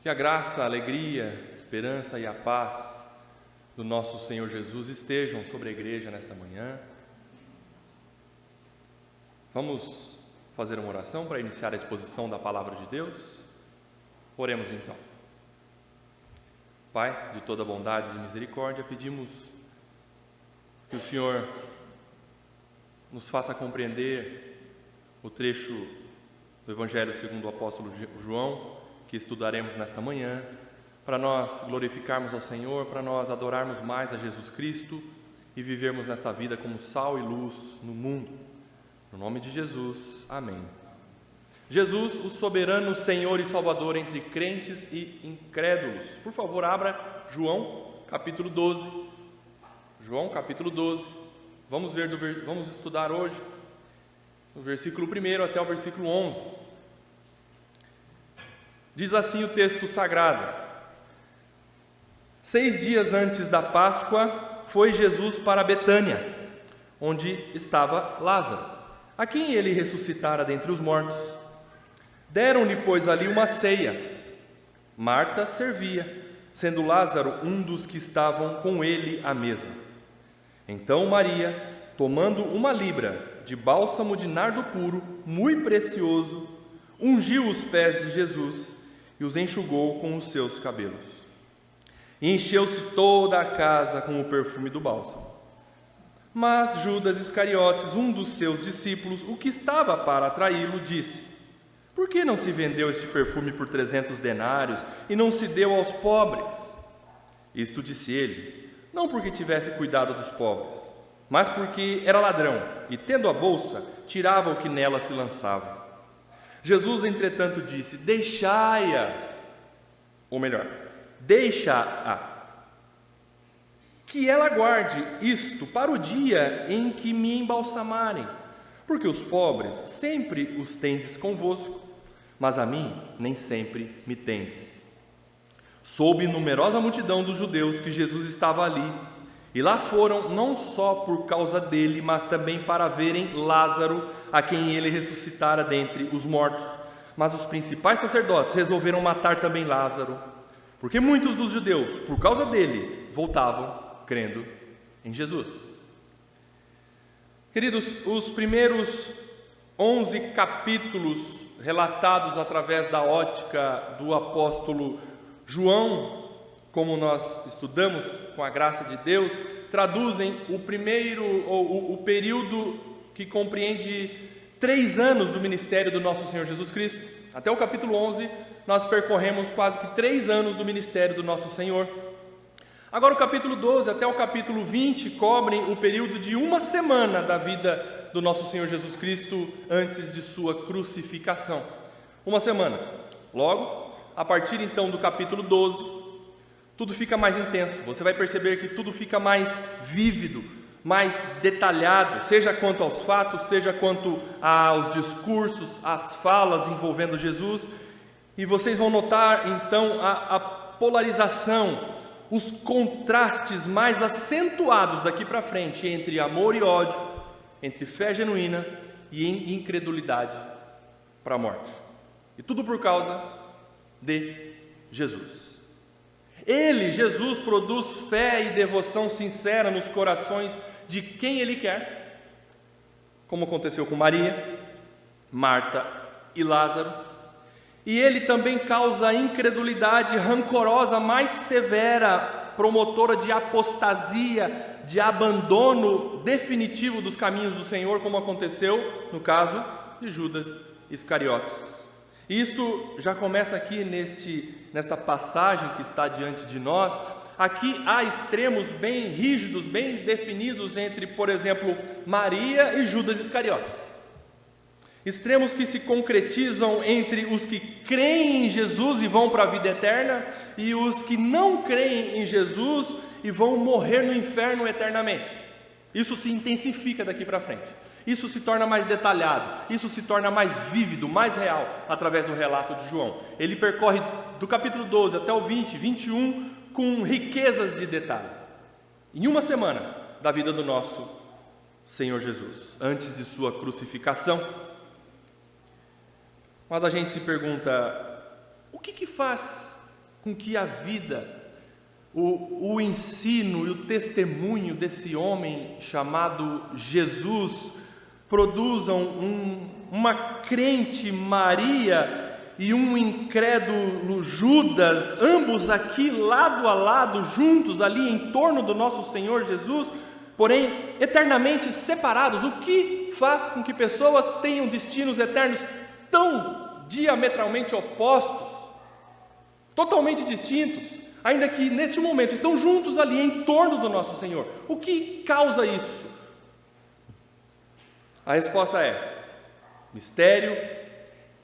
Que a graça, a alegria, a esperança e a paz do nosso Senhor Jesus estejam sobre a igreja nesta manhã. Vamos fazer uma oração para iniciar a exposição da palavra de Deus? Oremos então. Pai, de toda bondade e misericórdia, pedimos que o Senhor nos faça compreender o trecho do Evangelho segundo o apóstolo João, que estudaremos nesta manhã, para nós glorificarmos ao Senhor, para nós adorarmos mais a Jesus Cristo e vivermos nesta vida como sal e luz no mundo. No nome de Jesus, amém. Jesus, o soberano Senhor e Salvador entre crentes e incrédulos. Por favor, abra João, capítulo 12. João, capítulo 12. Vamos estudar hoje do versículo 1 até o versículo 11. Diz assim o texto sagrado: 6 dias antes da Páscoa, foi Jesus para Betânia, onde estava Lázaro, a quem ele ressuscitara dentre os mortos. Deram-lhe, pois, ali uma ceia. Marta servia, sendo Lázaro um dos que estavam com ele à mesa. Então Maria, tomando uma libra de bálsamo de nardo puro, muito precioso, ungiu os pés de Jesus e os enxugou com os seus cabelos. E encheu-se toda a casa com o perfume do bálsamo. Mas Judas Iscariotes, um dos seus discípulos, o que estava para atraí-lo, disse: por que não se vendeu este perfume por 300 denários e não se deu aos pobres? Isto disse ele, não porque tivesse cuidado dos pobres, mas porque era ladrão e, tendo a bolsa, tirava o que nela se lançava. Jesus, entretanto, disse: deixai-a, ou melhor, deixa-a, que ela guarde isto para o dia em que me embalsamarem, porque os pobres sempre os tendes convosco, mas a mim nem sempre me tendes. Soube numerosa multidão dos judeus que Jesus estava ali, e lá foram não só por causa dele, mas também para verem Lázaro, a quem ele ressuscitara dentre os mortos. Mas os principais sacerdotes resolveram matar também Lázaro, porque muitos dos judeus, por causa dele, voltavam crendo em Jesus. Queridos, os primeiros 11 capítulos relatados através da ótica do apóstolo João, como nós estudamos com a graça de Deus, traduzem o período que compreende 3 anos do ministério do nosso Senhor Jesus Cristo. Até o capítulo 11, nós percorremos quase que 3 anos do ministério do nosso Senhor. Agora o capítulo 12 até o capítulo 20 cobrem o período de 1 semana da vida do nosso Senhor Jesus Cristo antes de sua crucificação. 1 semana. Logo, a partir então do capítulo 12, tudo fica mais intenso. Você vai perceber que tudo fica mais vívido, mais detalhado, seja quanto aos fatos, seja quanto aos discursos, às falas envolvendo Jesus. E vocês vão notar então a polarização, os contrastes mais acentuados daqui para frente entre amor e ódio, entre fé genuína e incredulidade para a morte. E tudo por causa de Jesus. Ele, Jesus, produz fé e devoção sincera nos corações de quem Ele quer, como aconteceu com Maria, Marta e Lázaro. E Ele também causa a incredulidade rancorosa mais severa, promotora de apostasia, de abandono definitivo dos caminhos do Senhor, como aconteceu no caso de Judas Iscariotes. E isto já começa aqui nesta passagem que está diante de nós. Aqui há extremos bem rígidos, bem definidos entre, por exemplo, Maria e Judas Iscariotes. Extremos que se concretizam entre os que creem em Jesus e vão para a vida eterna e os que não creem em Jesus e vão morrer no inferno eternamente. Isso se intensifica daqui para frente. Isso se torna mais detalhado, isso se torna mais vívido, mais real, através do relato de João. Ele percorre do capítulo 12 até o 20, 21, com riquezas de detalhe. Em 1 semana da vida do nosso Senhor Jesus, antes de sua crucificação. Mas a gente se pergunta, o que faz com que a vida, o ensino e o testemunho desse homem chamado Jesus produzam uma crente Maria e um incrédulo Judas, ambos aqui lado a lado, juntos ali em torno do nosso Senhor Jesus, porém eternamente separados. O que faz com que pessoas tenham destinos eternos tão diametralmente opostos, totalmente distintos, ainda que neste momento estão juntos ali em torno do nosso Senhor? O que causa isso? A resposta é mistério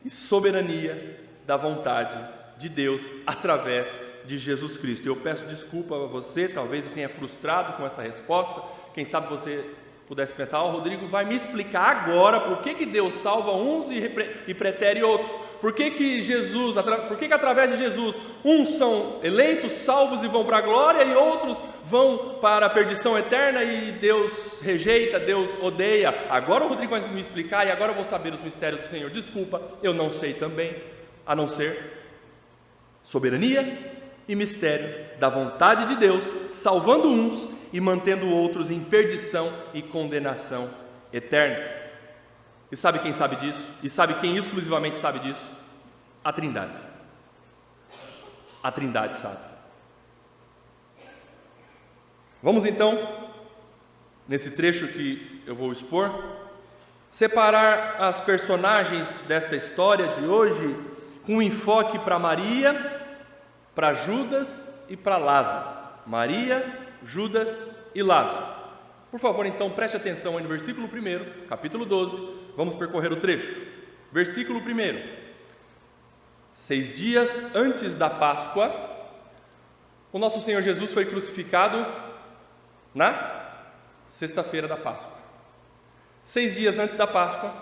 e soberania da vontade de Deus através de Jesus Cristo. Eu peço desculpa a você, talvez eu tenha frustrado com essa resposta. Quem sabe você pudesse pensar: Rodrigo vai me explicar agora por que Deus salva uns e pretere outros. Por que através de Jesus uns são eleitos, salvos e vão para a glória, e outros vão para a perdição eterna e Deus rejeita, Deus odeia? Agora o Rodrigo vai me explicar e agora eu vou saber os mistérios do Senhor. Desculpa, eu não sei também, a não ser soberania e mistério da vontade de Deus, salvando uns e mantendo outros em perdição e condenação eternas. E sabe quem sabe disso? E sabe quem exclusivamente sabe disso? A Trindade. A Trindade sabe. Vamos então, nesse trecho que eu vou expor, separar as personagens desta história de hoje com um enfoque para Maria, para Judas e para Lázaro. Maria, Judas e Lázaro. Por favor, então, preste atenção aí no versículo 1, capítulo 12, vamos percorrer o trecho. Versículo 1: 6 dias antes da Páscoa, o nosso Senhor Jesus foi crucificado na sexta-feira da Páscoa. 6 dias antes da Páscoa,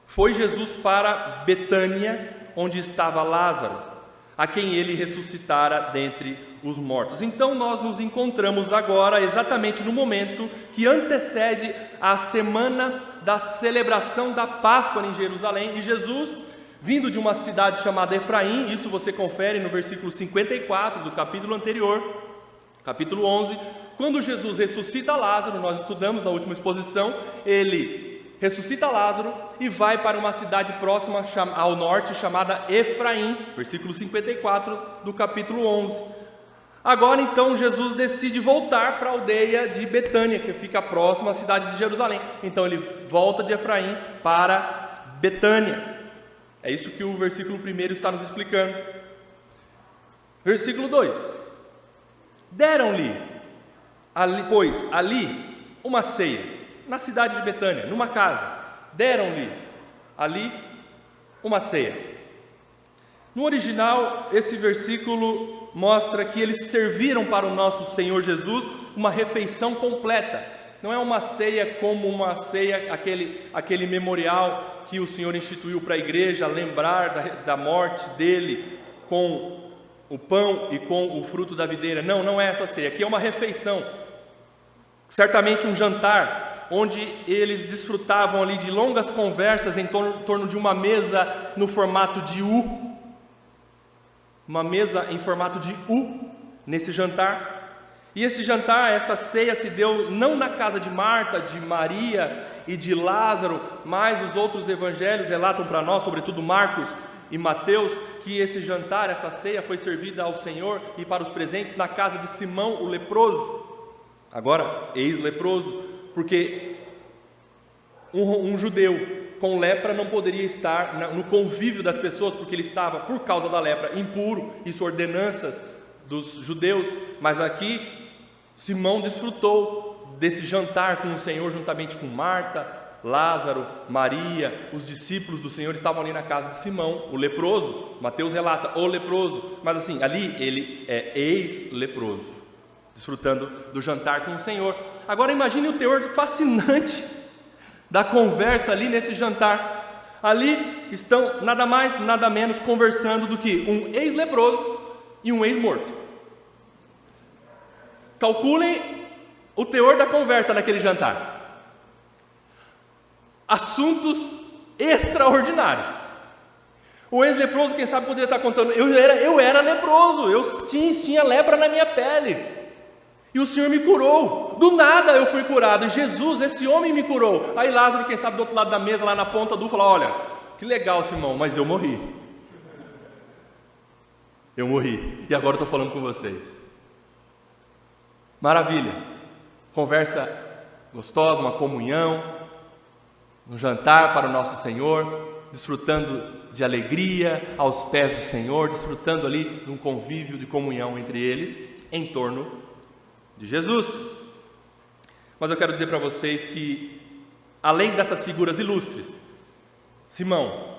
foi Jesus para Betânia, onde estava Lázaro, a quem ele ressuscitara dentre os mortos. Então nós nos encontramos agora exatamente no momento que antecede a semana da celebração da Páscoa em Jerusalém, e Jesus, vindo de uma cidade chamada Efraim, isso você confere no versículo 54 do capítulo anterior, capítulo 11, quando Jesus ressuscita Lázaro, nós estudamos na última exposição, ele ressuscita Lázaro e vai para uma cidade próxima ao norte chamada Efraim, versículo 54 do capítulo 11. Agora então Jesus decide voltar para a aldeia de Betânia, que fica próxima à cidade de Jerusalém. Então ele volta de Efraim para Betânia. É isso que o versículo 1 está nos explicando. Versículo 2: deram-lhe, pois, ali uma ceia, na cidade de Betânia, numa casa. Deram-lhe ali uma ceia. No original, esse versículo mostra que eles serviram para o nosso Senhor Jesus uma refeição completa. Não é uma ceia como uma ceia, aquele memorial que o Senhor instituiu para a igreja, lembrar da morte dele com o pão e com o fruto da videira. Não, não é essa ceia. Aqui é uma refeição, certamente um jantar, onde eles desfrutavam ali de longas conversas em torno de uma mesa no formato de U. Uma mesa em formato de U nesse jantar. E esse jantar, esta ceia se deu não na casa de Marta, de Maria e de Lázaro, mas os outros evangelhos relatam para nós, sobretudo Marcos e Mateus, que esse jantar, essa ceia foi servida ao Senhor e para os presentes na casa de Simão o leproso, agora ex-leproso, porque um judeu com lepra não poderia estar no convívio das pessoas, porque ele estava, por causa da lepra, impuro, isso ordenanças dos judeus. Mas aqui Simão desfrutou desse jantar com o Senhor, juntamente com Marta, Lázaro, Maria. Os discípulos do Senhor estavam ali na casa de Simão, o leproso. Mateus relata o leproso, mas assim, ali ele é ex-leproso, desfrutando do jantar com o Senhor. Agora imagine o teor fascinante da conversa ali nesse jantar. Ali estão nada mais, nada menos conversando do que um ex-leproso e um ex-morto. Calculem o teor da conversa naquele jantar. Assuntos extraordinários. O ex-leproso, quem sabe, poderia estar contando: eu era leproso, eu tinha lepra na minha pele, e o Senhor me curou, do nada eu fui curado, e Jesus, esse homem me curou. Aí Lázaro, quem sabe, do outro lado da mesa, lá na ponta do, fala: olha, que legal, Simão, mas eu morri, e agora eu estou falando com vocês. Maravilha, conversa gostosa, uma comunhão, um jantar para o nosso Senhor, desfrutando de alegria aos pés do Senhor, desfrutando ali de um convívio, de comunhão entre eles, em torno de Jesus. Mas eu quero dizer para vocês que, além dessas figuras ilustres, Simão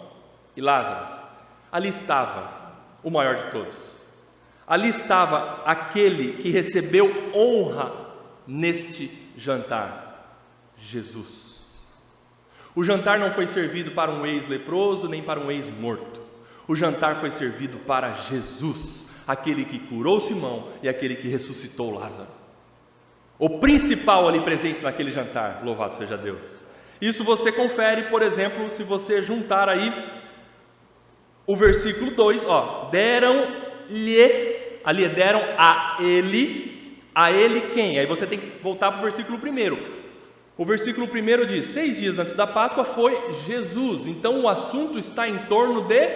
e Lázaro, ali estava o maior de todos. Ali estava aquele que recebeu honra neste jantar, Jesus. O jantar não foi servido para um ex-leproso, nem para um ex-morto. O jantar foi servido para Jesus, aquele que curou Simão e aquele que ressuscitou Lázaro. O principal ali presente naquele jantar, louvado seja Deus. Isso você confere, por exemplo, se você juntar aí o versículo 2, deram-lhe, ali deram a ele quem? Aí você tem que voltar para o versículo 1. O versículo 1 diz: 6 dias antes da Páscoa foi Jesus. Então o assunto está em torno de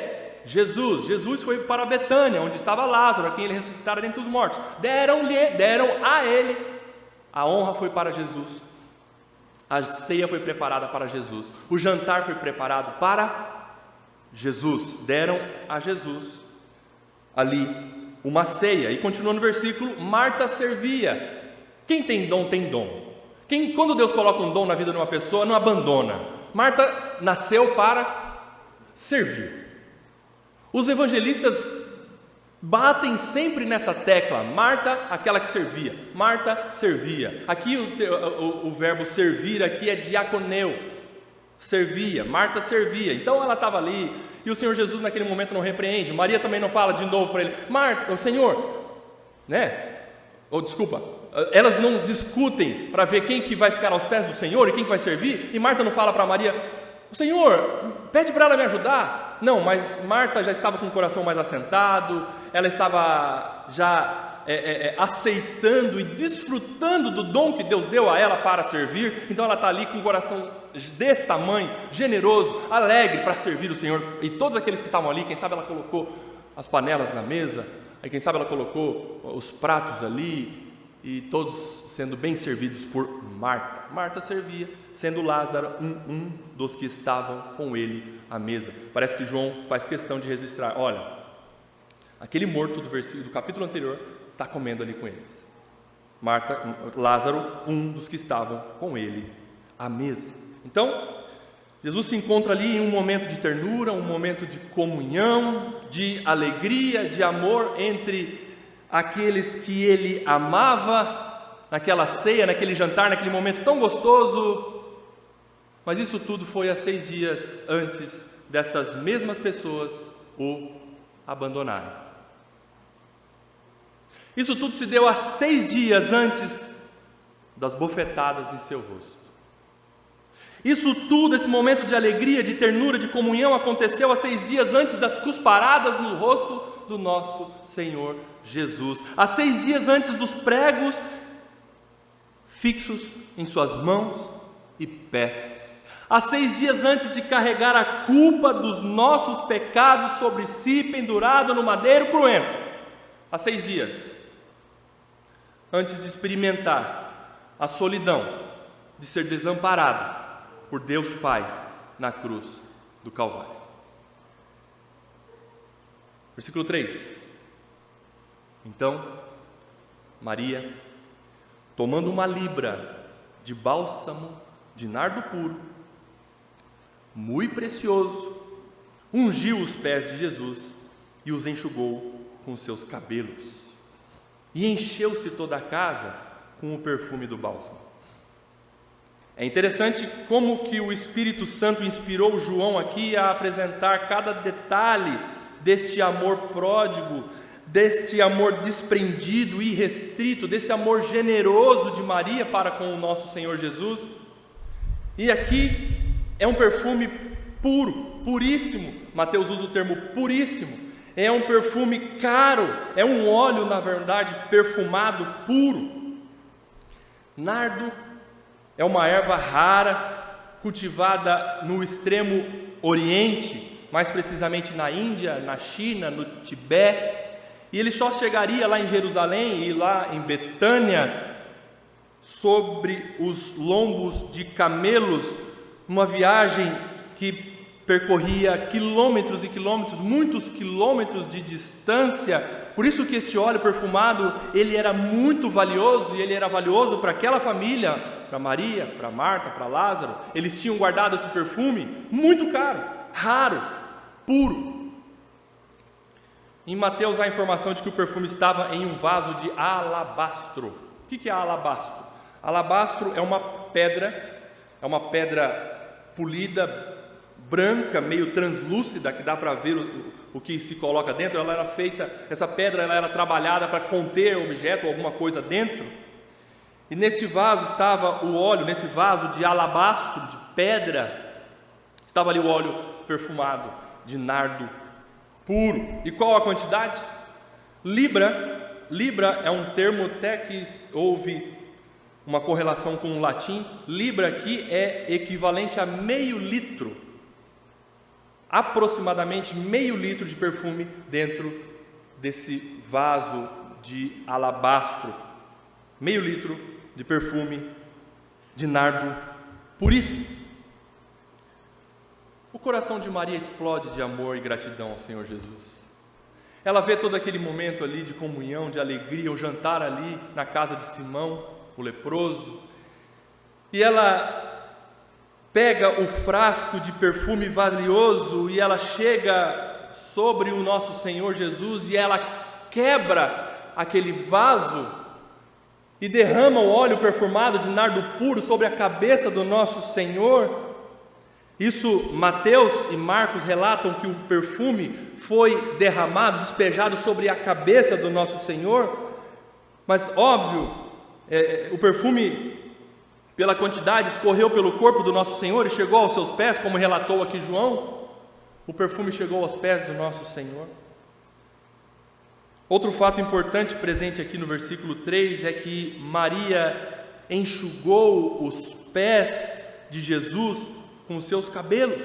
Jesus. Jesus foi para Betânia, onde estava Lázaro, a quem ele ressuscitara dentre os mortos. Deram a ele. A honra foi para Jesus. A ceia foi preparada para Jesus. O jantar foi preparado para Jesus. Deram a Jesus ali uma ceia. E continua no versículo: Marta servia. Quem tem dom, tem dom. Quando Deus coloca um dom na vida de uma pessoa, não abandona. Marta nasceu para servir. Os evangelistas batem sempre nessa tecla: Marta, aquela que servia. Marta servia. Aqui o verbo servir aqui é diaconeu. Servia. Marta servia. Então ela estava ali, e o Senhor Jesus naquele momento não repreende. Maria também não fala de novo para ele: Marta, o Senhor, elas não discutem para ver quem que vai ficar aos pés do Senhor e quem que vai servir. E Marta não fala para Maria: o Senhor, pede para ela me ajudar. Não, mas Marta já estava com o coração mais assentado, ela estava já aceitando e desfrutando do dom que Deus deu a ela para servir. Então ela está ali com o coração desse tamanho, generoso, alegre para servir o Senhor. E todos aqueles que estavam ali, quem sabe ela colocou as panelas na mesa, aí quem sabe ela colocou os pratos ali, e todos sendo bem servidos por Marta. Marta servia, sendo Lázaro um dos que estavam com ele à mesa. Parece que João faz questão de registrar: olha, aquele morto do capítulo anterior está comendo ali com eles. Lázaro, um dos que estavam com ele à mesa. Então, Jesus se encontra ali em um momento de ternura, um momento de comunhão, de alegria, de amor entre aqueles que ele amava, naquela ceia, naquele jantar, naquele momento tão gostoso. Mas isso tudo foi há 6 dias antes destas mesmas pessoas o abandonarem. Isso tudo se deu há 6 dias antes das bofetadas em seu rosto. Isso tudo, esse momento de alegria, de ternura, de comunhão, aconteceu há 6 dias antes das cusparadas no rosto do nosso Senhor Jesus, há 6 dias antes dos pregos fixos em suas mãos e pés, há 6 dias antes de carregar a culpa dos nossos pecados sobre si, pendurado no madeiro cruento, há 6 dias antes de experimentar a solidão de ser desamparado por Deus Pai na cruz do Calvário. Versículo 3: Então Maria, tomando uma libra de bálsamo de nardo puro, muito precioso, ungiu os pés de Jesus e os enxugou com os seus cabelos, e encheu-se toda a casa com o perfume do bálsamo. É interessante como que o Espírito Santo inspirou João aqui a apresentar cada detalhe deste amor pródigo, deste amor desprendido e irrestrito, desse amor generoso de Maria para com o nosso Senhor Jesus. E aqui é um perfume puro, puríssimo. Mateus usa o termo puríssimo. É um perfume caro, é um óleo, na verdade, perfumado, puro. Nardo é uma erva rara, cultivada no extremo oriente, mais precisamente na Índia, na China, no Tibete. E ele só chegaria lá em Jerusalém e lá em Betânia sobre os lombos de camelos, uma viagem que percorria quilômetros e quilômetros, muitos quilômetros de distância. Por isso que este óleo perfumado, ele era muito valioso, e ele era valioso para aquela família, para Maria, para Marta, para Lázaro. Eles tinham guardado esse perfume muito caro, raro, puro. Em Mateus há a informação de que o perfume estava em um vaso de alabastro. O que é alabastro? Alabastro é uma pedra polida, branca, meio translúcida, que dá para ver o que se coloca dentro. Ela era feita, essa pedra ela era trabalhada para conter objeto ou alguma coisa dentro. E neste vaso estava o óleo, nesse vaso de alabastro, de pedra, estava ali o óleo perfumado de nardo puro. E qual a quantidade? Libra é um termo até que houve uma correlação com o latim. Libra aqui é equivalente a meio litro, aproximadamente meio litro de perfume dentro desse vaso de alabastro. Meio litro de perfume de nardo puríssimo. O coração de Maria explode de amor e gratidão ao Senhor Jesus. Ela vê todo aquele momento ali de comunhão, de alegria, o jantar ali na casa de Simão, o leproso, e ela pega o frasco de perfume valioso e ela chega sobre o nosso Senhor Jesus e ela quebra aquele vaso e derrama o óleo perfumado de nardo puro sobre a cabeça do nosso Senhor. Isso, Mateus e Marcos relatam que o perfume foi derramado, despejado sobre a cabeça do nosso Senhor, mas óbvio, o perfume, pela quantidade, escorreu pelo corpo do nosso Senhor e chegou aos seus pés, como relatou aqui João. O perfume chegou aos pés do nosso Senhor. Outro fato importante presente aqui no versículo 3 é que Maria enxugou os pés de Jesus com os seus cabelos.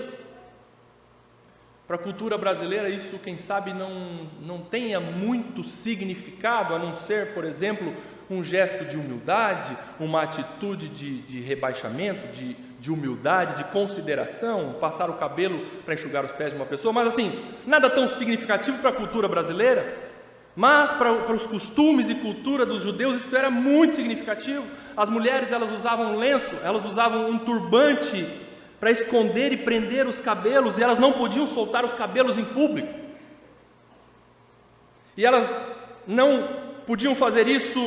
Para a cultura brasileira isso, quem sabe, não tenha muito significado, a não ser, por exemplo, um gesto de humildade, uma atitude de rebaixamento, de humildade, de consideração, passar o cabelo para enxugar os pés de uma pessoa, mas assim, nada tão significativo para a cultura brasileira, mas para os costumes e cultura dos judeus isso era muito significativo. As mulheres, elas usavam um lenço, elas usavam um turbante para esconder e prender os cabelos, e elas não podiam soltar os cabelos em público, e elas não podiam fazer isso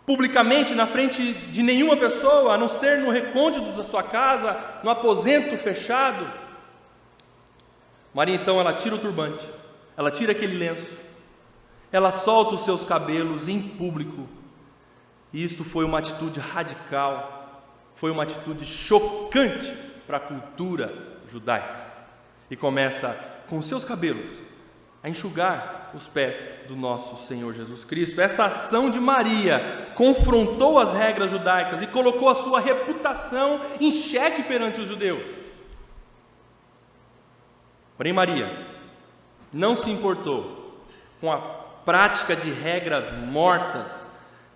publicamente na frente de nenhuma pessoa, a não ser no recôndito da sua casa, no aposento fechado. Maria então, ela tira o turbante, ela tira aquele lenço, ela solta os seus cabelos em público, e isto foi uma atitude radical, foi uma atitude chocante para a cultura judaica, e começa com os seus cabelos a enxugar os pés do nosso Senhor Jesus Cristo. Essa ação de Maria confrontou as regras judaicas e colocou a sua reputação em xeque perante os judeus. Porém, Maria não se importou com a prática de regras mortas,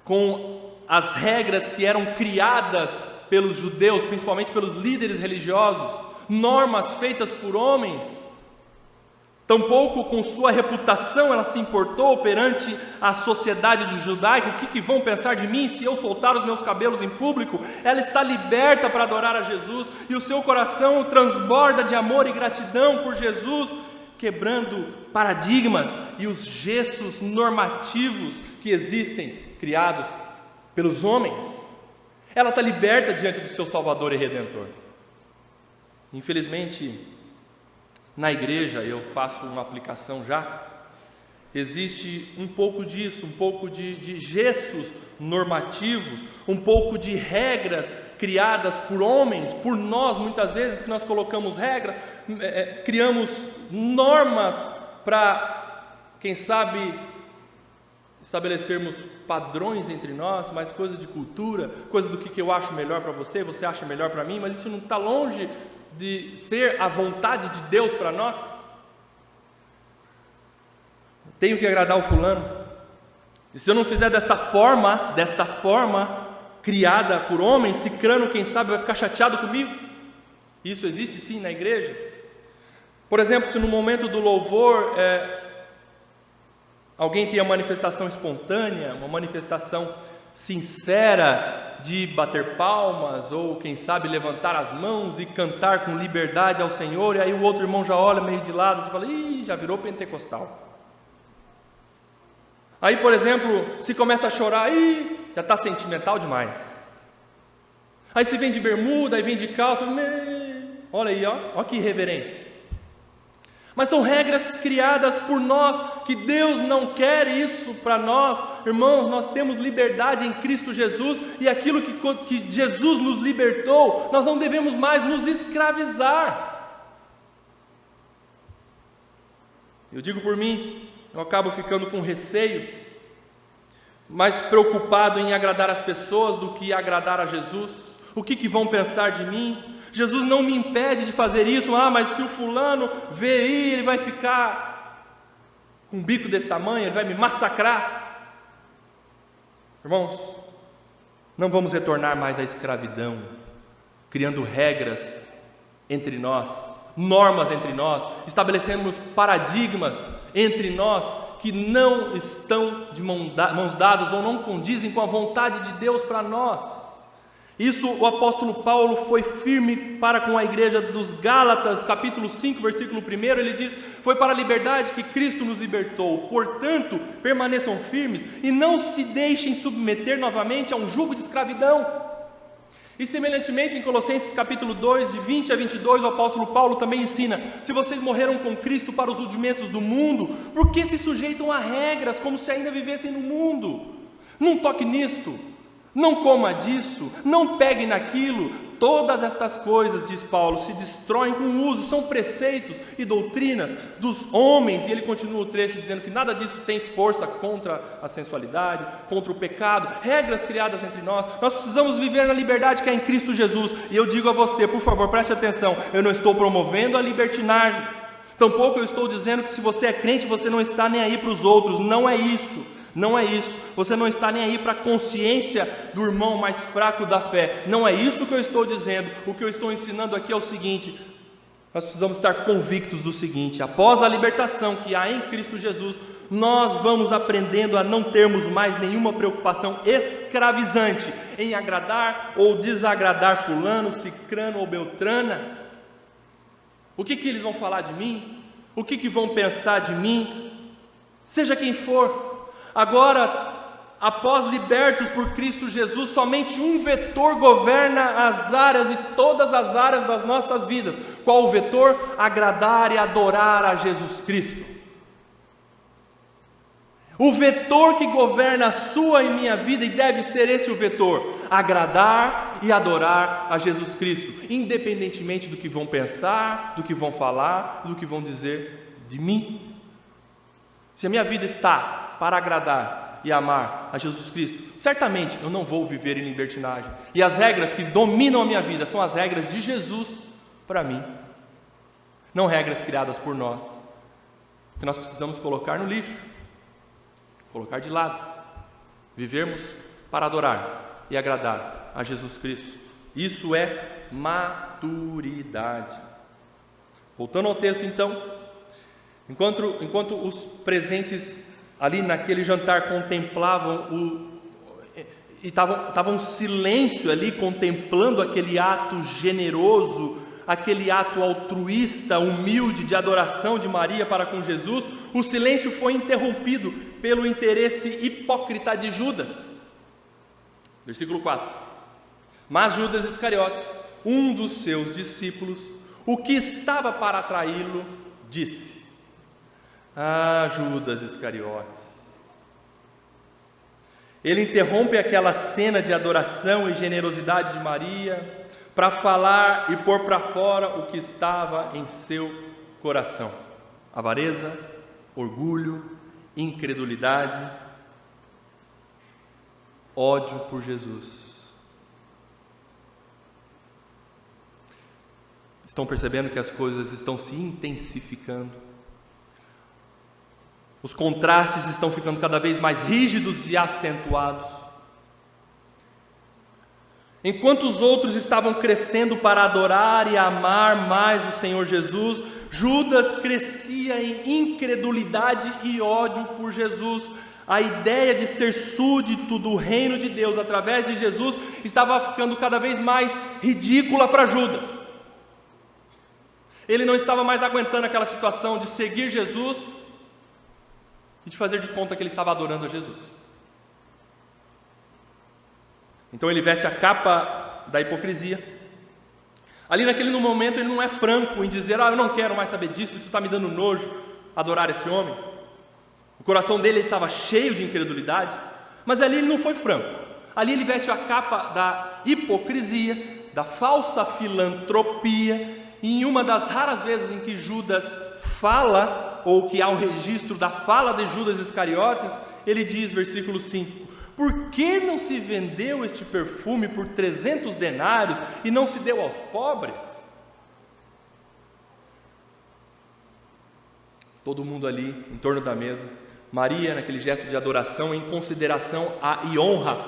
com as regras que eram criadas pelos judeus, principalmente pelos líderes religiosos, normas feitas por homens. Tampouco com sua reputação ela se importou perante a sociedade judaica. O que vão pensar de mim se eu soltar os meus cabelos em público? Ela está liberta para adorar a Jesus, e o seu coração transborda de amor e gratidão por Jesus, quebrando paradigmas e os gestos normativos que existem, criados pelos homens. Ela está liberta diante do seu Salvador e Redentor. Infelizmente, na igreja, eu faço uma aplicação já, existe um pouco disso, um pouco de gestos normativos, um pouco de regras criadas por homens, por nós muitas vezes, que nós colocamos regras, criamos normas para, quem sabe, estabelecermos padrões entre nós, mas coisa de cultura, coisa do que eu acho melhor para você, você acha melhor para mim, mas isso não está longe de ser a vontade de Deus para nós. Tenho que agradar o fulano, e se eu não fizer desta forma, criada por homens, cicrano, quem sabe, vai ficar chateado comigo. Isso existe sim na igreja. Por exemplo, se no momento do louvor, alguém tem a manifestação espontânea, uma manifestação sincera de bater palmas, ou quem sabe levantar as mãos e cantar com liberdade ao Senhor, e aí o outro irmão já olha meio de lado e fala: ih, já virou pentecostal. Aí, por exemplo, se começa a chorar, já está sentimental demais. Aí se vem de bermuda, aí vem de calça, olha aí, ó que irreverência. Mas são regras criadas por nós, que Deus não quer isso para nós. Irmãos, nós temos liberdade em Cristo Jesus, e aquilo que Jesus nos libertou, nós não devemos mais nos escravizar. Eu digo por mim, eu acabo ficando com receio, mais preocupado em agradar as pessoas do que agradar a Jesus. O que vão pensar de mim? Jesus não me impede de fazer isso. Mas se o fulano ver aí, ele vai ficar com um bico desse tamanho, ele vai me massacrar. Irmãos, não vamos retornar mais à escravidão, criando regras entre nós, normas entre nós, estabelecemos paradigmas entre nós que não estão de mãos dadas ou não condizem com a vontade de Deus para nós. Isso o apóstolo Paulo foi firme para com a igreja dos Gálatas, capítulo 5, versículo 1, ele diz: foi para a liberdade que Cristo nos libertou, portanto permaneçam firmes e não se deixem submeter novamente a um jugo de escravidão. E semelhantemente em Colossenses capítulo 2, de 20 a 22, o apóstolo Paulo também ensina: se vocês morreram com Cristo para os rudimentos do mundo, por que se sujeitam a regras como se ainda vivessem no mundo? Não toque nisto, não coma disso, não pegue naquilo. Todas estas coisas, diz Paulo, se destroem com o uso, são preceitos e doutrinas dos homens. E ele continua o trecho dizendo que nada disso tem força contra a sensualidade, contra o pecado, regras criadas entre nós. Nós precisamos viver na liberdade que é em Cristo Jesus. E eu digo a você, por favor, preste atenção, eu não estou promovendo a libertinagem, tampouco eu estou dizendo que se você é crente, você não está nem aí para os outros. Não é isso. Não é isso, você não está nem aí para a consciência do irmão mais fraco da fé. Não é isso que eu estou dizendo. O que eu estou ensinando aqui é o seguinte: nós precisamos estar convictos do seguinte: após a libertação que há em Cristo Jesus, nós vamos aprendendo a não termos mais nenhuma preocupação escravizante em agradar ou desagradar fulano, cicrano ou beltrana. O que eles vão falar de mim? O que vão pensar de mim? Seja quem for. Agora, após libertos por Cristo Jesus, somente um vetor governa as áreas e todas as áreas das nossas vidas. Qual o vetor? Agradar e adorar a Jesus Cristo. O vetor que governa a sua e minha vida, e deve ser esse o vetor: agradar e adorar a Jesus Cristo, independentemente do que vão pensar, do que vão falar, do que vão dizer de mim. Se a minha vida está para agradar e amar a Jesus Cristo, certamente eu não vou viver em libertinagem. E as regras que dominam a minha vida são as regras de Jesus para mim, não regras criadas por nós, que nós precisamos colocar no lixo, colocar de lado, vivermos para adorar e agradar a Jesus Cristo. Isso é maturidade. Voltando ao texto então, enquanto os presentes ali naquele jantar contemplavam e estavam em silêncio ali, contemplando aquele ato generoso, aquele ato altruísta, humilde, de adoração de Maria para com Jesus, o silêncio foi interrompido pelo interesse hipócrita de Judas. Versículo 4: mas Judas Iscariotes, um dos seus discípulos, o que estava para traí-lo, disse: Judas Iscariotes, ele interrompe aquela cena de adoração e generosidade de Maria para falar e pôr para fora o que estava em seu coração: avareza, orgulho, incredulidade, ódio por Jesus. Estão percebendo que as coisas estão se intensificando? Os contrastes estão ficando cada vez mais rígidos e acentuados. Enquanto os outros estavam crescendo para adorar e amar mais o Senhor Jesus, Judas crescia em incredulidade e ódio por Jesus. A ideia de ser súdito do reino de Deus através de Jesus estava ficando cada vez mais ridícula para Judas. Ele não estava mais aguentando aquela situação de seguir Jesus e de fazer de conta que ele estava adorando a Jesus. Então ele veste a capa da hipocrisia. Ali naquele momento ele não é franco em dizer: eu não quero mais saber disso, isso está me dando nojo, adorar esse homem. O coração dele estava cheio de incredulidade, mas ali ele não foi franco. Ali ele veste a capa da hipocrisia, da falsa filantropia, e em uma das raras vezes em que Judas fala, ou que há um registro da fala de Judas Iscariotes, ele diz, versículo 5: por que não se vendeu este perfume por 300 denários e não se deu aos pobres? Todo mundo ali em torno da mesa, Maria naquele gesto de adoração, em consideração e honra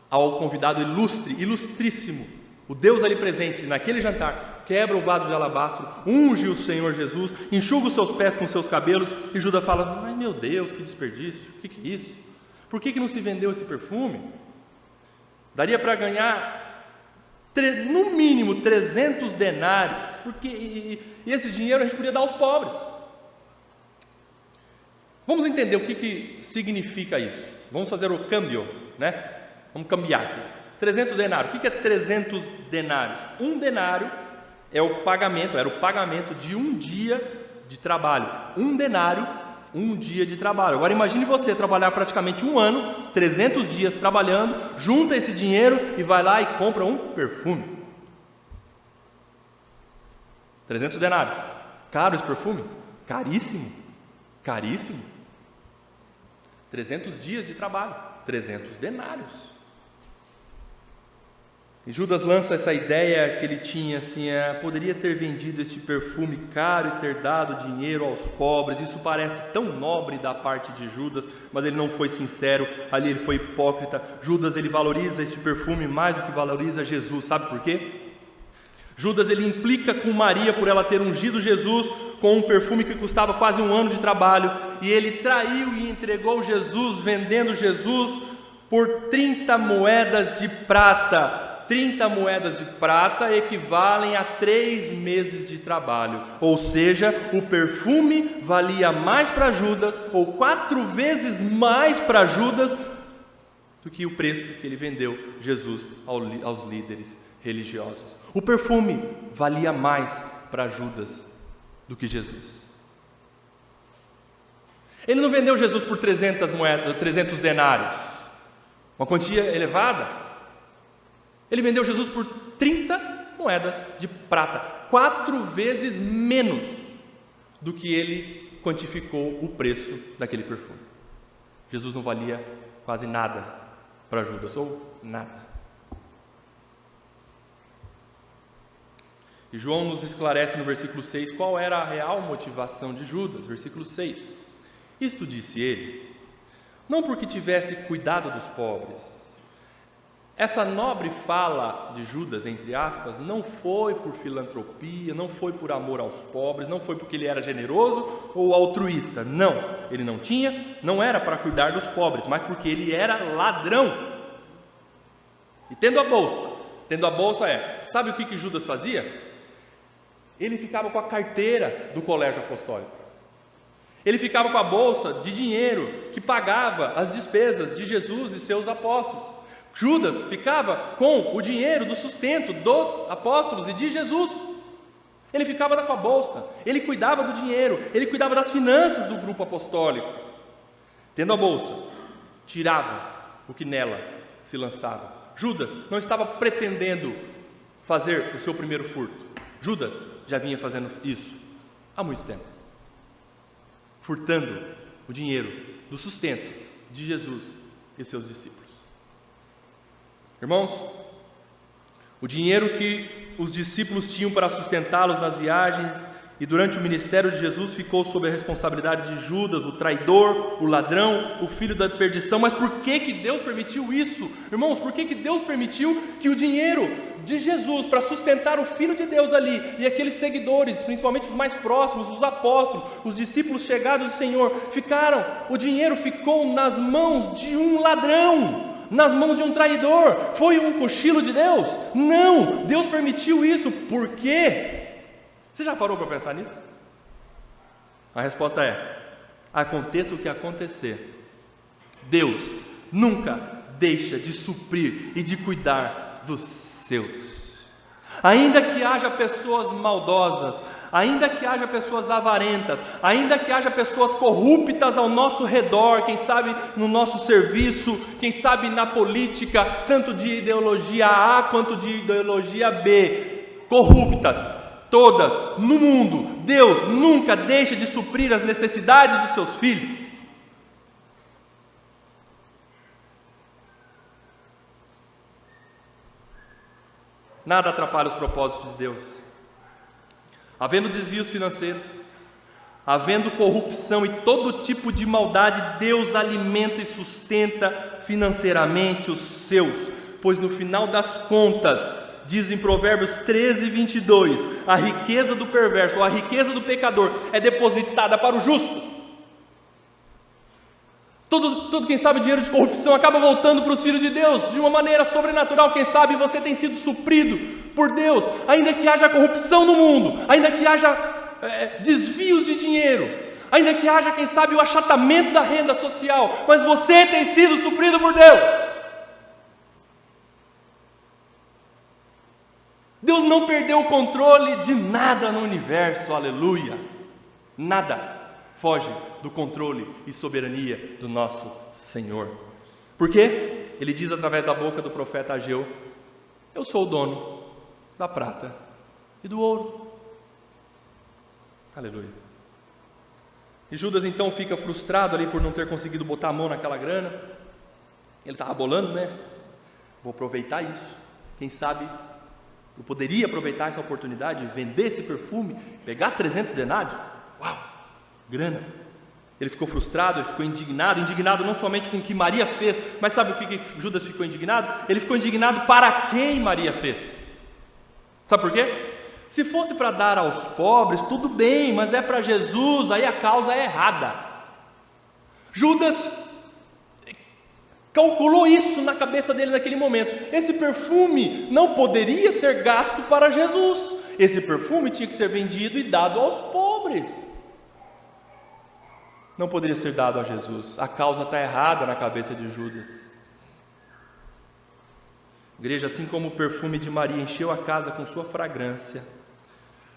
ao convidado ilustre, ilustríssimo, o Deus ali presente naquele jantar, quebra o vaso de alabastro, unge o Senhor Jesus, enxuga os seus pés com seus cabelos, e Judas fala: mas meu Deus, que desperdício, o que é isso? Por que não se vendeu esse perfume? Daria para ganhar no mínimo 300 denários, porque e esse dinheiro a gente podia dar aos pobres. Vamos entender o que significa isso. Vamos fazer o câmbio, né? Vamos cambiar aqui. 300 denários. O que é 300 denários? Um denário era o pagamento de um dia de trabalho. Um denário, um dia de trabalho. Agora imagine você trabalhar praticamente um ano, 300 dias trabalhando, junta esse dinheiro e vai lá e compra um perfume. 300 denários. Caro esse perfume? Caríssimo. Caríssimo. 300 dias de trabalho, 300 denários. E Judas lança essa ideia que ele tinha assim: poderia ter vendido este perfume caro e ter dado dinheiro aos pobres. Isso parece tão nobre da parte de Judas, mas ele não foi sincero, ali ele foi hipócrita. Judas, ele valoriza este perfume mais do que valoriza Jesus. Sabe por quê? Judas, ele implica com Maria por ela ter ungido Jesus com um perfume que custava quase um ano de trabalho, e ele traiu e entregou Jesus, vendendo Jesus por 30 moedas de prata. 30 moedas de prata equivalem a 3 meses de trabalho, ou seja, o perfume valia mais para Judas, ou 4 vezes mais para Judas, do que o preço que ele vendeu Jesus aos líderes religiosos. O perfume valia mais para Judas do que Jesus. Ele não vendeu Jesus por 300 denários, uma quantia elevada. Ele vendeu Jesus por 30 moedas de prata, 4 vezes menos do que ele quantificou o preço daquele perfume. Jesus não valia quase nada para Judas, ou nada. E João nos esclarece no versículo 6 qual era a real motivação de Judas. Versículo 6: isto disse ele, não porque tivesse cuidado dos pobres. Essa nobre fala de Judas, entre aspas, não foi por filantropia, não foi por amor aos pobres, não foi porque ele era generoso ou altruísta. Não, ele não era para cuidar dos pobres, mas porque ele era ladrão. E tendo a bolsa sabe o que Judas fazia? Ele ficava com a carteira do colégio apostólico. Ele ficava com a bolsa de dinheiro que pagava as despesas de Jesus e seus apóstolos. Judas ficava com o dinheiro do sustento dos apóstolos e de Jesus. Ele ficava com a bolsa, ele cuidava do dinheiro, ele cuidava das finanças do grupo apostólico. Tendo a bolsa, tirava o que nela se lançava. Judas não estava pretendendo fazer o seu primeiro furto. Judas já vinha fazendo isso há muito tempo, furtando o dinheiro do sustento de Jesus e seus discípulos. Irmãos, o dinheiro que os discípulos tinham para sustentá-los nas viagens e durante o ministério de Jesus ficou sob a responsabilidade de Judas, o traidor, o ladrão, o filho da perdição. Mas por que Deus permitiu isso? Irmãos, por que Deus permitiu que o dinheiro de Jesus para sustentar o Filho de Deus ali e aqueles seguidores, principalmente os mais próximos, os apóstolos, os discípulos chegados do Senhor, o dinheiro ficou nas mãos de um ladrão, nas mãos de um traidor? Foi um cochilo de Deus? Não, Deus permitiu isso. Por quê? Você já parou para pensar nisso? A resposta é: aconteça o que acontecer, Deus nunca deixa de suprir e de cuidar dos seus. Ainda que haja pessoas maldosas, ainda que haja pessoas avarentas, ainda que haja pessoas corruptas ao nosso redor, quem sabe no nosso serviço, quem sabe na política, tanto de ideologia A quanto de ideologia B, corruptas, todas no mundo, Deus nunca deixa de suprir as necessidades dos seus filhos. Nada atrapalha os propósitos de Deus. Havendo desvios financeiros, havendo corrupção e todo tipo de maldade, Deus alimenta e sustenta financeiramente os seus, pois no final das contas, diz em Provérbios 13:22, a riqueza do perverso, ou a riqueza do pecador, é depositada para o justo. Todo quem sabe dinheiro de corrupção acaba voltando para os filhos de Deus, de uma maneira sobrenatural. Quem sabe você tem sido suprido por Deus, ainda que haja corrupção no mundo, ainda que haja desvios de dinheiro, ainda que haja, quem sabe, o achatamento da renda social, mas você tem sido suprido por Deus. Deus não perdeu o controle de nada no universo, aleluia. Nada foge do controle e soberania do nosso Senhor. Por quê? Ele diz através da boca do profeta Ageu: eu sou o dono da prata e do ouro. Aleluia. E Judas então fica frustrado ali por não ter conseguido botar a mão naquela grana. Ele estava bolando, né? Vou aproveitar isso. Quem sabe eu poderia aproveitar essa oportunidade, vender esse perfume, pegar 300 denários, uau, grana. Ele ficou frustrado, ele ficou indignado não somente com o que Maria fez, mas sabe o que Judas ficou indignado? Ele ficou indignado para quem Maria fez. Sabe por quê? Se fosse para dar aos pobres, tudo bem, mas é para Jesus, aí a causa é errada. Judas calculou isso na cabeça dele naquele momento. Esse perfume não poderia ser gasto para Jesus. Esse perfume tinha que ser vendido e dado aos pobres. Não poderia ser dado a Jesus. A causa está errada na cabeça de Judas. Igreja, assim como o perfume de Maria encheu a casa com sua fragrância,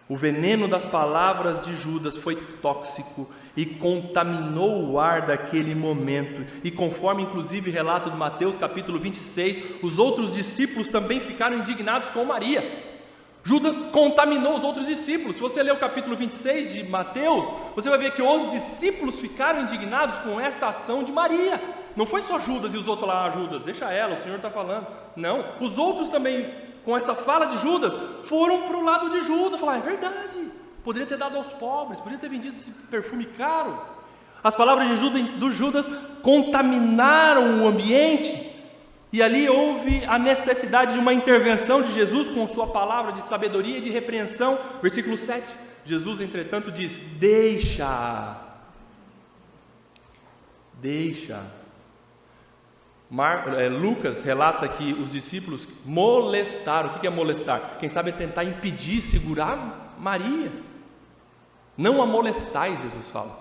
o veneno das palavras de Judas foi tóxico e contaminou o ar daquele momento. E conforme inclusive relato de Mateus capítulo 26, os outros discípulos também ficaram indignados com Maria. Judas contaminou os outros discípulos. Se você ler o capítulo 26 de Mateus, você vai ver que os discípulos ficaram indignados com esta ação de Maria. Não foi só Judas e os outros falaram: Judas, deixa ela, o Senhor está falando. Não, os outros também, com essa fala de Judas, foram para o lado de Judas, falaram: é verdade, poderia ter dado aos pobres, poderia ter vendido esse perfume caro. As palavras de Judas contaminaram o ambiente, e ali houve a necessidade de uma intervenção de Jesus com sua palavra de sabedoria e de repreensão. Versículo 7, Jesus entretanto diz: deixa. Lucas relata que os discípulos molestaram. O que é molestar? Quem sabe é tentar impedir, segurar Maria. Não a molestais, Jesus fala.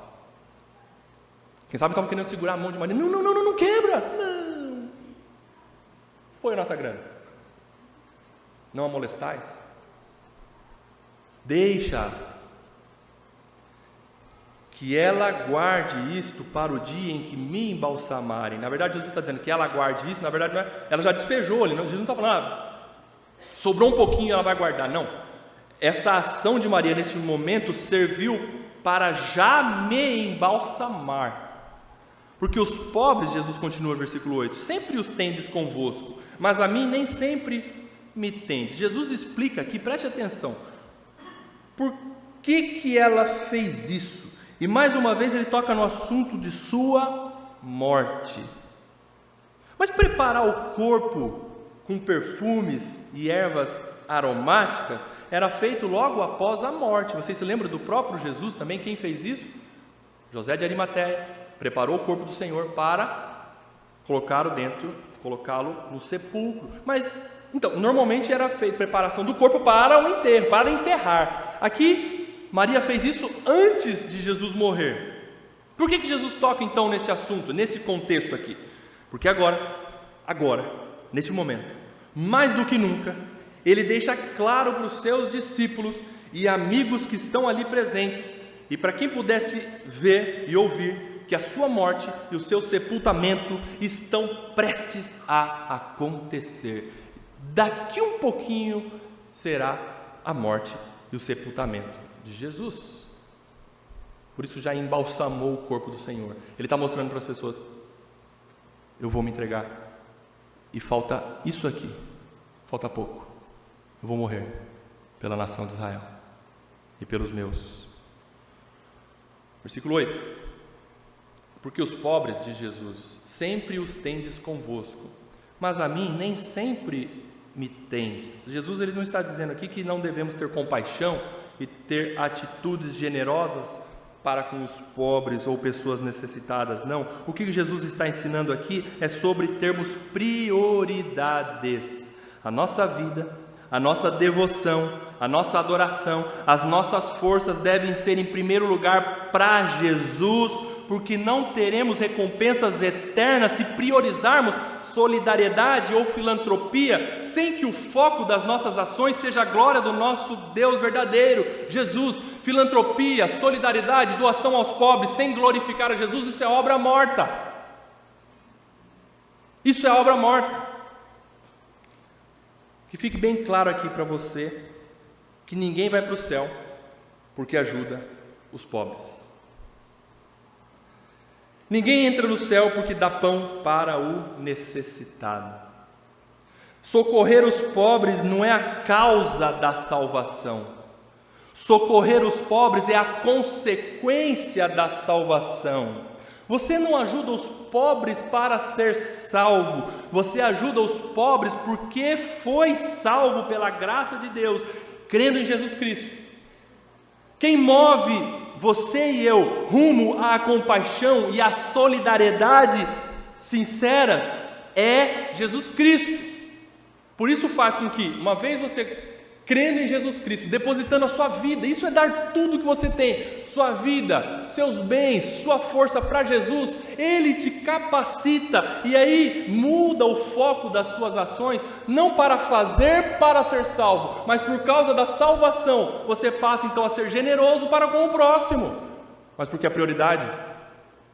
Quem sabe estavam querendo segurar a mão de Maria. Não quebra. Não. Foi a nossa grana. Não a molestais. Deixa que ela guarde isto para o dia em que me embalsamarem. Na verdade, Jesus está dizendo que ela guarde isso, na verdade, não é, ela já despejou ali, Jesus não está falando, sobrou um pouquinho, ela vai guardar. Não, essa ação de Maria neste momento serviu para já me embalsamar. Porque os pobres, Jesus continua no versículo 8, sempre os tendes convosco, mas a mim nem sempre me tendes. Jesus explica aqui, preste atenção, por que ela fez isso? E mais uma vez ele toca no assunto de sua morte. Mas preparar o corpo com perfumes e ervas aromáticas era feito logo após a morte. Vocês se lembram do próprio Jesus também? Quem fez isso? José de Arimateia preparou o corpo do Senhor para colocá-lo no sepulcro. Mas então, normalmente era feita preparação do corpo para o enterro, para enterrar. Aqui Maria fez isso antes de Jesus morrer. Por que Jesus toca então nesse assunto, nesse contexto aqui? Porque agora, neste momento, mais do que nunca, ele deixa claro para os seus discípulos e amigos que estão ali presentes, e para quem pudesse ver e ouvir, que a sua morte e o seu sepultamento estão prestes a acontecer. Daqui um pouquinho será a morte e o sepultamento de Jesus. Por isso já embalsamou o corpo do Senhor. Ele está mostrando para as pessoas: eu vou me entregar, e falta isso aqui, falta pouco, eu vou morrer pela nação de Israel e pelos meus. Versículo 8: porque os pobres de Jesus sempre os tendes convosco, mas a mim nem sempre me tendes. Jesus ele não está dizendo aqui que não devemos ter compaixão e ter atitudes generosas para com os pobres ou pessoas necessitadas, não. O que Jesus está ensinando aqui é sobre termos prioridades. A nossa vida, a nossa devoção, a nossa adoração, as nossas forças devem ser em primeiro lugar para Jesus, porque não teremos recompensas eternas se priorizarmos solidariedade ou filantropia, sem que o foco das nossas ações seja a glória do nosso Deus verdadeiro, Jesus. Filantropia, solidariedade, doação aos pobres, sem glorificar a Jesus, isso é obra morta. Isso é obra morta. Que fique bem claro aqui para você, que ninguém vai para o céu porque ajuda os pobres. Ninguém entra no céu porque dá pão para o necessitado. Socorrer os pobres não é a causa da salvação. Socorrer os pobres é a consequência da salvação. Você não ajuda os pobres para ser salvo. Você ajuda os pobres porque foi salvo pela graça de Deus, crendo em Jesus Cristo. Quem move você e eu rumo à compaixão e à solidariedade sinceras é Jesus Cristo. Por isso faz com que, uma vez você crendo em Jesus Cristo, depositando a sua vida, isso é dar tudo que você tem, sua vida, seus bens, sua força para Jesus, Ele te capacita, e aí muda o foco das suas ações, não para fazer para ser salvo, mas por causa da salvação, você passa então a ser generoso para com o próximo, mas porque a prioridade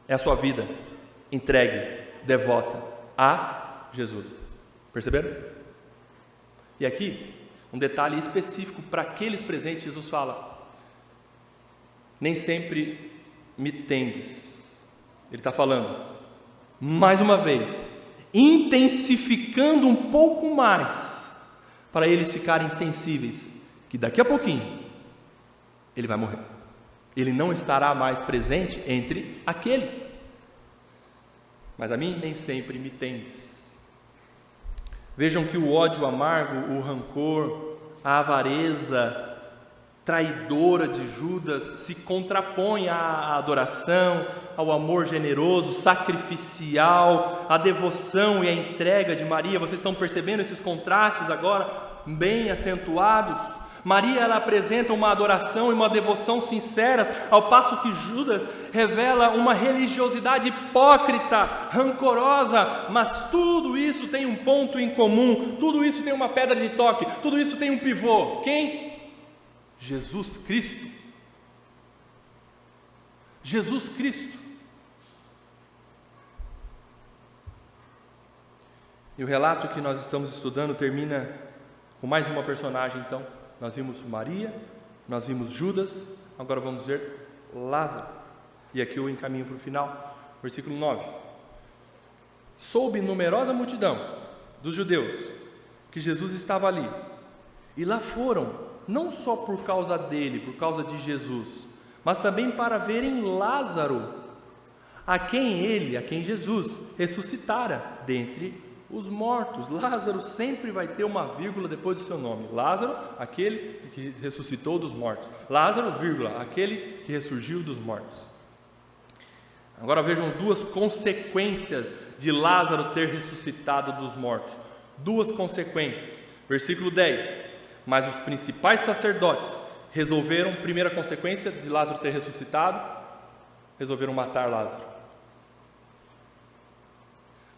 é a sua vida, entregue, devota a Jesus. Perceberam? E aqui, um detalhe específico para aqueles presentes, Jesus fala: nem sempre me tendes. Ele está falando, mais uma vez, intensificando um pouco mais, para eles ficarem sensíveis, que daqui a pouquinho, ele vai morrer. Ele não estará mais presente entre aqueles. Mas a mim nem sempre me tendes. Vejam que o ódio amargo, o rancor, a avareza traidora de Judas se contrapõe à adoração, ao amor generoso, sacrificial, à devoção e à entrega de Maria. Vocês estão percebendo esses contrastes agora bem acentuados? Maria, ela apresenta uma adoração e uma devoção sinceras, ao passo que Judas revela uma religiosidade hipócrita, rancorosa, mas tudo isso tem um ponto em comum, tudo isso tem uma pedra de toque, tudo isso tem um pivô. Quem? Jesus Cristo. Jesus Cristo. E o relato que nós estamos estudando termina com mais uma personagem. Então, nós vimos Maria, nós vimos Judas, agora vamos ver Lázaro. E aqui eu encaminho para o final, versículo 9. Soube numerosa multidão dos judeus que Jesus estava ali, e lá foram, não só por causa dele, por causa de Jesus, mas também para verem Lázaro, a quem Jesus ressuscitara dentre os mortos. Lázaro sempre vai ter uma vírgula depois do seu nome. Lázaro, aquele que ressuscitou dos mortos. Lázaro, vírgula, aquele que ressurgiu dos mortos. Agora vejam duas consequências de Lázaro ter ressuscitado dos mortos. Duas consequências. Versículo 10. Mas os principais sacerdotes resolveram, primeira consequência de Lázaro ter ressuscitado, resolveram matar Lázaro.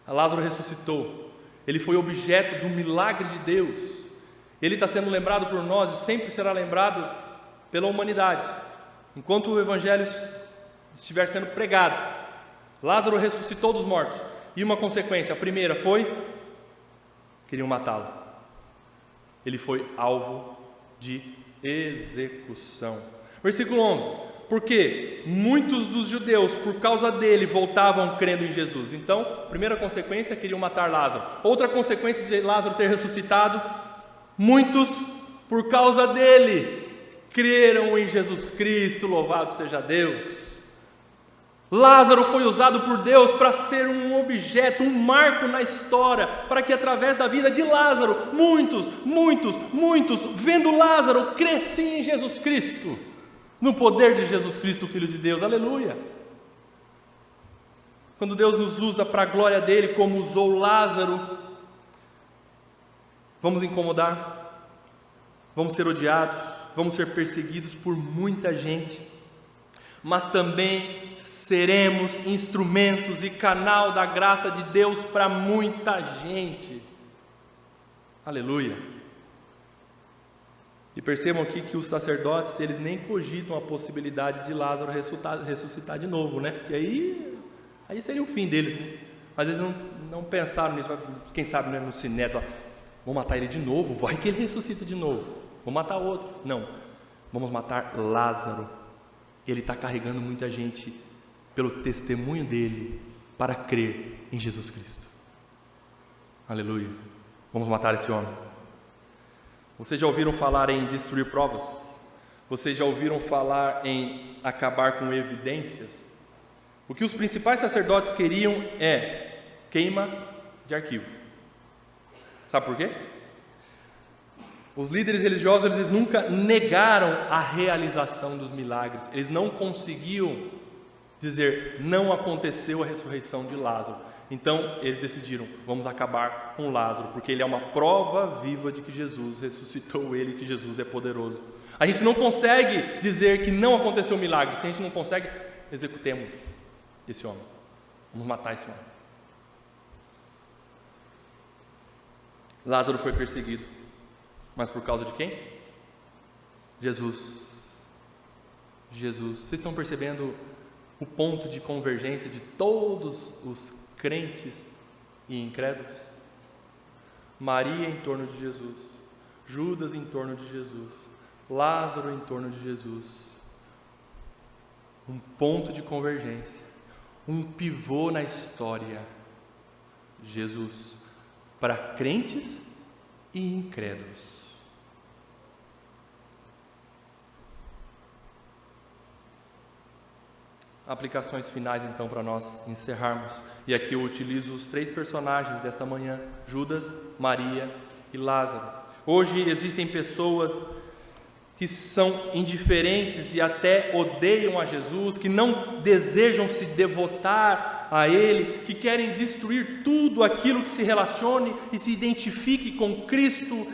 Lázaro ressuscitou, ele foi objeto do milagre de Deus, ele está sendo lembrado por nós e sempre será lembrado pela humanidade, enquanto o Evangelho estiver sendo pregado. Lázaro ressuscitou dos mortos, e uma consequência, a primeira foi, queriam matá-lo, ele foi alvo de execução. Versículo 11. Porque muitos dos judeus, por causa dele, voltavam crendo em Jesus. Então, primeira consequência, queriam matar Lázaro. Outra consequência de Lázaro ter ressuscitado, muitos, por causa dele, creram em Jesus Cristo, louvado seja Deus. Lázaro foi usado por Deus para ser um objeto, um marco na história, para que através da vida de Lázaro, muitos, vendo Lázaro, crescem em Jesus Cristo. No poder de Jesus Cristo, o Filho de Deus, aleluia. Quando Deus nos usa para a glória dele, como usou Lázaro, vamos incomodar, vamos ser odiados, vamos ser perseguidos por muita gente, mas também seremos instrumentos e canal da graça de Deus para muita gente, aleluia. E percebam aqui que os sacerdotes, eles nem cogitam a possibilidade de Lázaro ressuscitar de novo, né? Porque aí seria o fim deles, né? Mas eles não pensaram nisso. Quem sabe, né, no Sinédrio, vamos matar ele de novo, vai que ele ressuscita de novo, vamos matar outro. Não, vamos matar Lázaro. Ele está carregando muita gente pelo testemunho dele para crer em Jesus Cristo. Aleluia. Vamos matar esse homem. Vocês já ouviram falar em destruir provas? Vocês já ouviram falar em acabar com evidências? O que os principais sacerdotes queriam é queima de arquivo. Sabe por quê? Os líderes religiosos, eles nunca negaram a realização dos milagres. Eles não conseguiam dizer, não aconteceu a ressurreição de Lázaro. Então, eles decidiram, vamos acabar com Lázaro, porque ele é uma prova viva de que Jesus ressuscitou ele, que Jesus é poderoso. A gente não consegue dizer que não aconteceu o milagre. Se a gente não consegue, executemos esse homem. Vamos matar esse homem. Lázaro foi perseguido, mas por causa de quem? Jesus. Vocês estão percebendo o ponto de convergência de todos os crentes e incrédulos? Maria em torno de Jesus, Judas em torno de Jesus, Lázaro em torno de Jesus. Um ponto de convergência, um pivô na história. Jesus, para crentes e incrédulos. Aplicações finais então para nós encerrarmos. E aqui eu utilizo os 3 personagens desta manhã: Judas, Maria e Lázaro. Hoje existem pessoas que são indiferentes e até odeiam a Jesus, que não desejam se devotar a Ele, que querem destruir tudo aquilo que se relacione e se identifique com Cristo.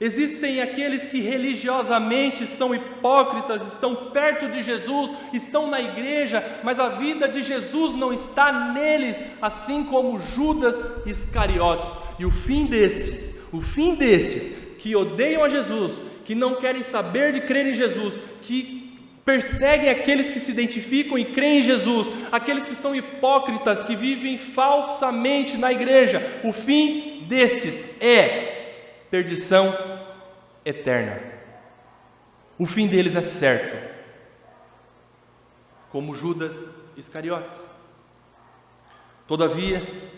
Existem aqueles que religiosamente são hipócritas, estão perto de Jesus, estão na igreja, mas a vida de Jesus não está neles, assim como Judas Iscariotes. E o fim destes que odeiam a Jesus, que não querem saber de crer em Jesus, que perseguem aqueles que se identificam e creem em Jesus, aqueles que são hipócritas, que vivem falsamente na igreja. O fim destes é perdição eterna. O fim deles é certo, como Judas Iscariotes. Todavia,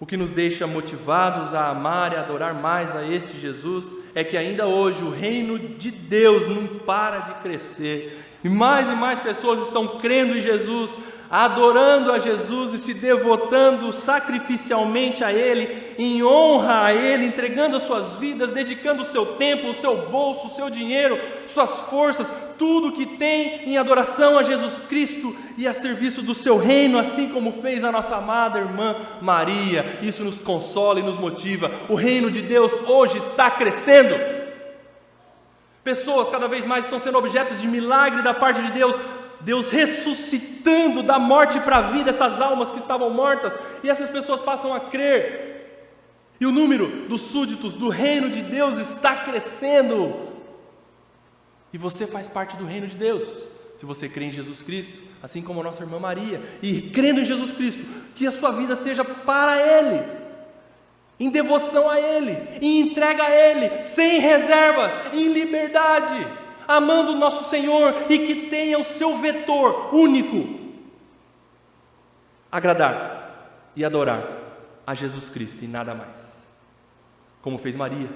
o que nos deixa motivados a amar e adorar mais a este Jesus é que ainda hoje o reino de Deus não para de crescer, e mais pessoas estão crendo em Jesus, adorando a Jesus e se devotando sacrificialmente a Ele, em honra a Ele, entregando as suas vidas, dedicando o seu tempo, o seu bolso, o seu dinheiro, suas forças, tudo que tem em adoração a Jesus Cristo e a serviço do seu reino, assim como fez a nossa amada irmã Maria. Isso nos consola e nos motiva. O reino de Deus hoje está crescendo. Pessoas cada vez mais estão sendo objetos de milagre da parte de Deus. Deus ressuscitando da morte para a vida essas almas que estavam mortas, e essas pessoas passam a crer, e o número dos súditos do reino de Deus está crescendo, e você faz parte do reino de Deus, se você crê em Jesus Cristo, assim como a nossa irmã Maria, e crendo em Jesus Cristo, que a sua vida seja para Ele, em devoção a Ele, em entrega a Ele, sem reservas, em liberdade, amando o nosso Senhor, e que tenha o seu vetor único, agradar e adorar a Jesus Cristo e nada mais. Como fez Maria,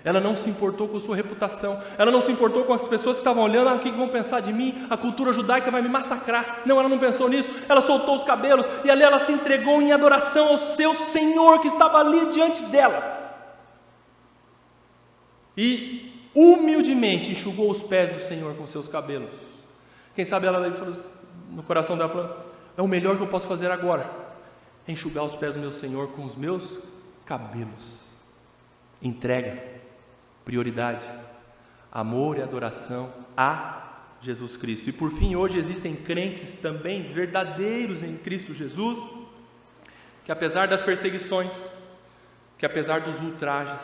ela não se importou com a sua reputação, ela não se importou com as pessoas que estavam olhando, o que vão pensar de mim, a cultura judaica vai me massacrar. Não, ela não pensou nisso, ela soltou os cabelos, e ali ela se entregou em adoração ao seu Senhor, que estava ali diante dela, e humildemente enxugou os pés do Senhor com seus cabelos. Quem sabe ela falou no coração dela, falou, é o melhor que eu posso fazer agora, é enxugar os pés do meu Senhor com os meus cabelos. Entrega, prioridade, amor e adoração a Jesus Cristo. E por fim, hoje existem crentes também verdadeiros em Cristo Jesus, que apesar das perseguições, que apesar dos ultrajes,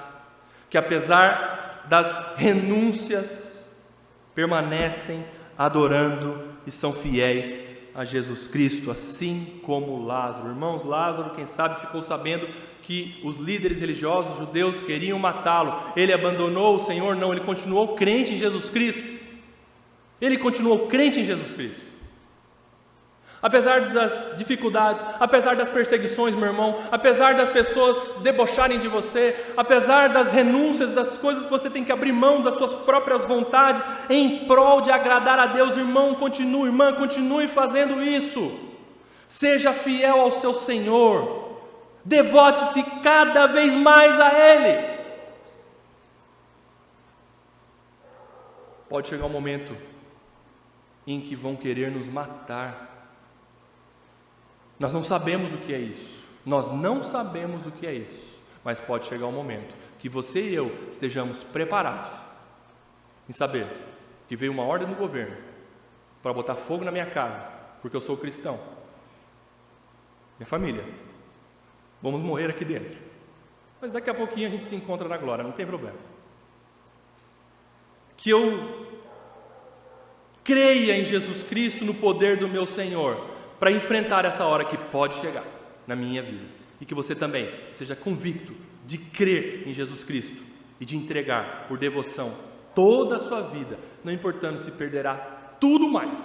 que apesar das renúncias, permanecem adorando e são fiéis a Jesus Cristo, assim como Lázaro. Irmãos, Lázaro, quem sabe, ficou sabendo que os líderes religiosos judeus queriam matá-lo. Ele abandonou o Senhor? Não, ele continuou crente em Jesus Cristo. Ele continuou crente em Jesus Cristo. Apesar das dificuldades, apesar das perseguições, meu irmão, apesar das pessoas debocharem de você, apesar das renúncias, das coisas que você tem que abrir mão das suas próprias vontades, em prol de agradar a Deus, irmão, continue, irmã, continue fazendo isso. Seja fiel ao seu Senhor, devote-se cada vez mais a Ele. Pode chegar um momento em que vão querer nos matar. Nós não sabemos o que é isso, nós não sabemos o que é isso, mas pode chegar um momento que você e eu estejamos preparados em saber que veio uma ordem do governo para botar fogo na minha casa, porque eu sou cristão, minha família, vamos morrer aqui dentro, mas daqui a pouquinho a gente se encontra na glória, não tem problema. Que eu creia em Jesus Cristo, no poder do meu Senhor, para enfrentar essa hora que pode chegar na minha vida, e que você também seja convicto de crer em Jesus Cristo e de entregar por devoção toda a sua vida, não importando se perderá tudo mais,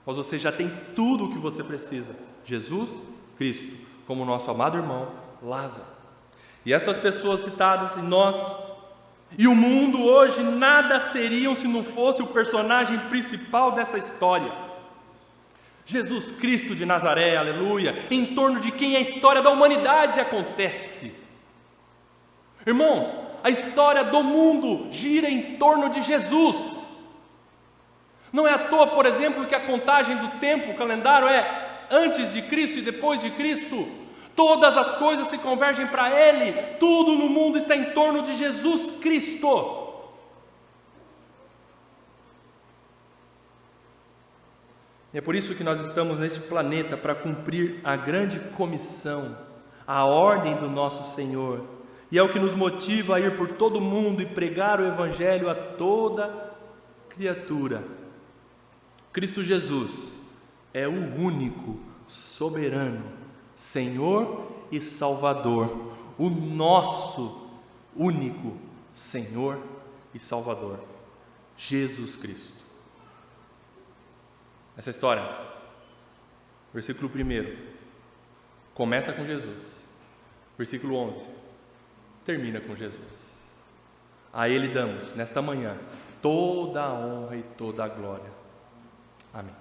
mas você já tem tudo o que você precisa, Jesus Cristo, como o nosso amado irmão Lázaro. E estas pessoas citadas, e nós e o mundo hoje, nada seriam se não fosse o personagem principal dessa história, Jesus Cristo de Nazaré, aleluia, em torno de quem a história da humanidade acontece. Irmãos, a história do mundo gira em torno de Jesus. Não é à toa, por exemplo, que a contagem do tempo, o calendário é antes de Cristo e depois de Cristo. Todas as coisas se convergem para Ele, tudo no mundo está em torno de Jesus Cristo. É por isso que nós estamos neste planeta, para cumprir a grande comissão, a ordem do nosso Senhor, e é o que nos motiva a ir por todo o mundo e pregar o Evangelho a toda criatura. Cristo Jesus é o único, soberano, Senhor e Salvador, o nosso único Senhor e Salvador, Jesus Cristo. Essa história, versículo 1, começa com Jesus, versículo 11, termina com Jesus. A Ele damos, nesta manhã, toda a honra e toda a glória. Amém.